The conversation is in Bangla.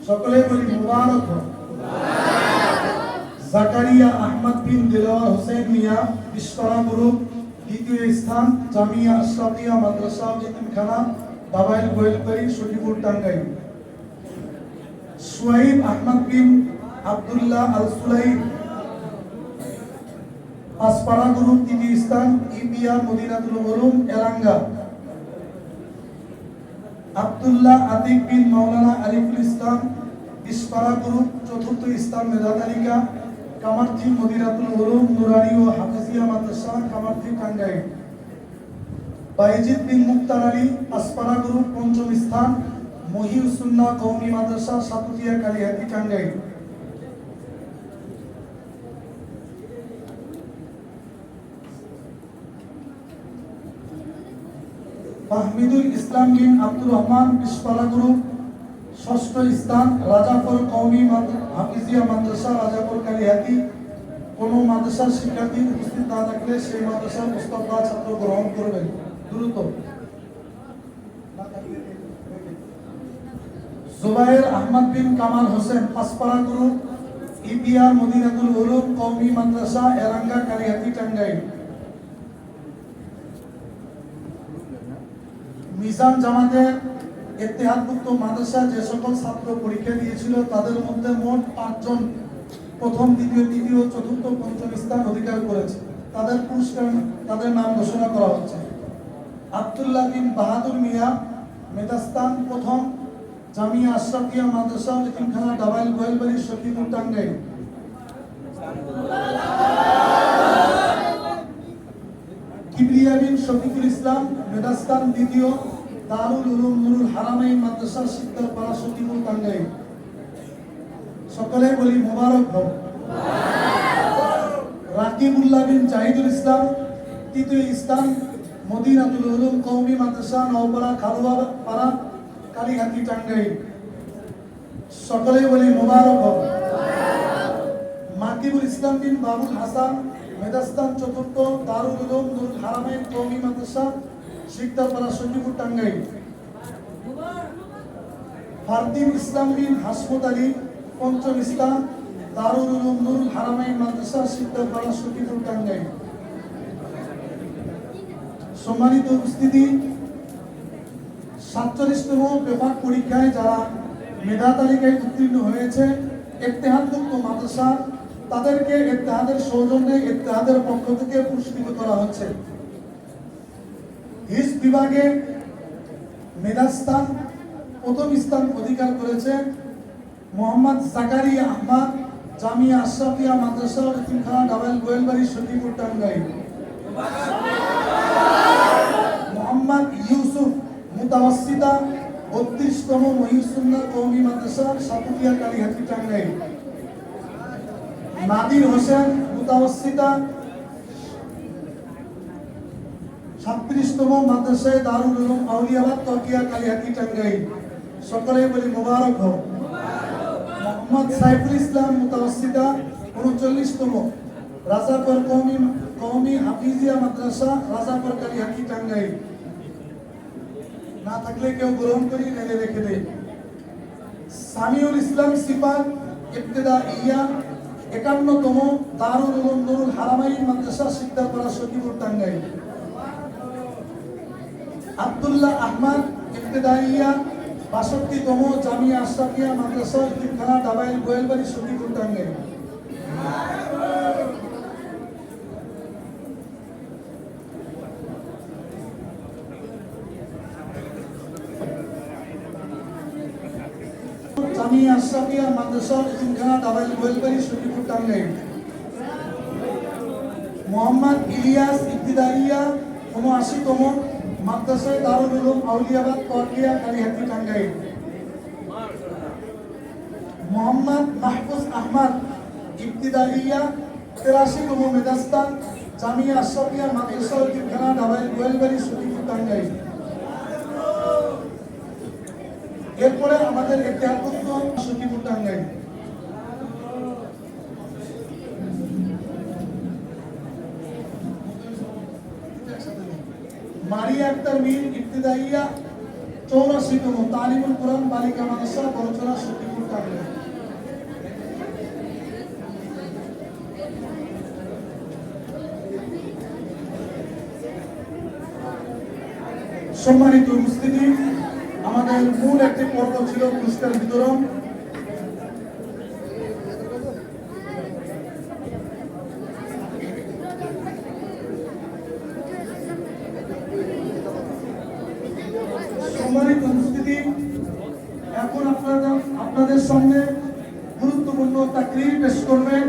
সকলে বলি মুবারক হোক। জাকারিয়া আহমদ বিন দিলওয়ার হোসেন মিয়া, বিশপাড়া গ্রুপ, দ্বিতীয় স্থান জামিয়া আশরাফিয়া মাদ্রাসা যতীমখানা, দাবাইল গোয়েলবাড়ি, সখীপুর, টাঙ্গাইল। সুহাইব আহমদ বিন আব্দুল্লাহ আল সুলাইম, পাঁচপাড়া গ্রুপ, তৃতীয় স্থান ইপিআর মদিনাতুল উলুম, এলাঙ্গা। আব্দুল্লাহ আতিক বিন মাওলানা আরিফুল ইসলাম, বিশপাড়া গ্রুপ, চতুর্থ স্থান মেধা তালিকা, কামারথি মদিনাতুল উলুম নুরানি ও হাফিজিয়া মাদ্রাসা, কামারথি, টাঙ্গাইল। বাইজিদ বিন মুক্তার আলী, পাঁচপাড়া গ্রুপ, পঞ্চম স্থান মহিউস সুন্নাহ কওমি মাদ্রাসা, সাপুতিয়া, কালিহাতি, টাঙ্গাইল। ফাহমিদুল ইসলাম বিন আব্দুর রহমান, বিশপাড়া গ্রুপ, ষষ্ঠ স্থান রাজাপুর কওমি হাফিজিয়া মাদ্রাসা, রাজাপুর, কালিহাতি। কোন মাদ্রাসার শিক্ষার্থী উপস্থিত না থাকলে সেই মাদ্রাসার মুস্তাফা ছাত্র গ্রহণ করবেন দ্রুত। জুবাইর আহমদ বিন কামাল হোসেন, পাঁচপাড়া গ্রুপ, ইপিআর মদিনাতুল উলুম কওমি মাদ্রাসা, এলাঙ্গা, কালিহাতি, টাঙ্গাইল। মিজান জামাতের ইত্তেহাদভুক্ত মাদ্রাসা যে সকল ছাত্র পরীক্ষা দিয়েছিল তাদের মধ্যে মোট 5 জন প্রথম, দ্বিতীয়, তৃতীয়, চতুর্থ, পঞ্চম স্থান অধিকার করেছে। তাদের পুরস্কার, তাদের নাম ঘোষণা করা হচ্ছে। আব্দুল্লাহ বিন বাহাদুর মিয়া, মেধাস্থান প্রথম, জামিয়া আশরাফিয়া মাদ্রাসা যতীমখানা, দাবাইল গোয়েলবাড়ি, সখীপুর, টাঙ্গাইল। কিবরিয়া বিন শফিকুল ইসলাম, মেধাস্থান দ্বিতীয়, দারুল উলুম নুরুল হারামাইন মাদ্রাসা, শিকদারপাড়া, সখীপুর, টাঙ্গাইল। সকলে বলি মুবারক হোক। রাকিবুল্লাহ বিন জাহিদুল ইসলাম, তৃতীয় স্থান মদিনাতুল উলুম কওমি মাদ্রাসা, নওপাড়া, খালুয়াপাড়া, কালিহাতি, টাঙ্গাইল। সকলে বলি মুবারক হোক। মাকিবুল ইসলাম বিন বাবুল হাসান, মেধাস্থান চতুর্থ, দারুল উলুম নুরুল হারামাইন কওমি মাদ্রাসা, শিকদারপাড়া, সখীপুর, টাঙ্গাইল। ফারদিন ইসলাম বিন হাসমত আলী, পঞ্চম স্থান দারুল উলুম নুরুল হারামাইন মাদ্রাসা, শিকদারপাড়া, সখীপুর, টাঙ্গাইল। সম্মানিত উপস্থিতি, 47তম বিভাগ পরীক্ষায় যারা মেধা তালিকায় উত্তীর্ণ হয়েছে ইত্তেহাদভুক্ত মাদ্রাসা, তাদেরকে ইত্তেহাদের সৌজন্যে ইত্তেহাদের পক্ষ থেকে পুরস্কৃত করা হচ্ছে। হিজ বিভাগে মেধাস্থান প্রথম স্থান অধিকার করেছে মোহাম্মদ জাকারিয়া আহমদ, জামিয়া আশরাফিয়া মাদ্রাসা যতীমখানা, দাবাইল গোয়েলবাড়ি, সখীপুর, টাঙ্গাইল। মোহাম্মদ ইউসুফ মুতাওয়াসসিতা, 32তম মহিউস সুন্নাহ কওমি মাদ্রাসা, সাপুতিয়া, কালিহাতি, টাঙ্গাইল। নাদির হোসেন মুতাওয়াসসিতা, 36তম মাদ্রাসায় দারুল উলুম আউলিয়াবাদ, তকিয়া, কালিহাতি, টাঙ্গাইল। সকলে বলি মুবারক হোক। মোহাম্মদ সাইফুল ইসলাম মুতাওয়াসসিতা, 39তম রাজাপুর কওমি হাফিজিয়া মাদ্রাসা, রাজাপুর, কালিহাতি, টাঙ্গাইল। না থাকলে কেউ গ্রহণ করি, নেলে রেখে দেয়। সামিউল ইসলাম সিফাত, ইবতেদাইয়া, 51তম দারুল উলুম নুরুল হারামাইন মাদ্রাসা, শিকদারপাড়া, সখীপুর, টাঙ্গাইল। আব্দুল্লাহ আহমদ, ইবতেদাইয়া, 62তম জামিয়া আশরাফিয়া মাদ্রাসা যতীমখানা, দাবাইল গোয়েলবাড়ি, সখীপুর, টাঙ্গাইল। জামিয়া আশরাফিয়া মাদ্রাসা যতীমখানা, দাবাইল গোয়েলবাড়ি, সখীপুর, টাঙ্গাইল। মোহাম্মদ ইলিয়াস, ইবতেদাইয়া, 79তম মাদ্রাসায় দারুল উলুম আউলিয়াবাদ, তকিয়া, কালিহাতি, টাঙ্গাইল। মোহাম্মদ মাহফুজ আহমদ, ইবতেদাইয়া, 83তম মেধাস্থান জামিয়া আশরাফিয়া মাদ্রাসা যতীমখানা, দাবাইল গোয়েলবাড়ি, সখীপুর, টাঙ্গাইল। এরপরে আমাদের ইত্তেহাদভুক্ত সখীপুর, টাঙ্গাইল। মারিয়া আক্তার মির ইবতিদাইয়া 84তম তালিমুল কোরআন বালিকা মাদ্রাসা বড়চড়া শক্তিপুর টাঙ্গাইল। সম্মানিত উপস্থিতি, আমাদের মূল একটি পর্ব ছিল পুরস্কার বিতরণ। সম্মানিত উপস্থিতি, এখন আপনাদের সামনে গুরুত্বপূর্ণ তাকরীর পেশ করবেন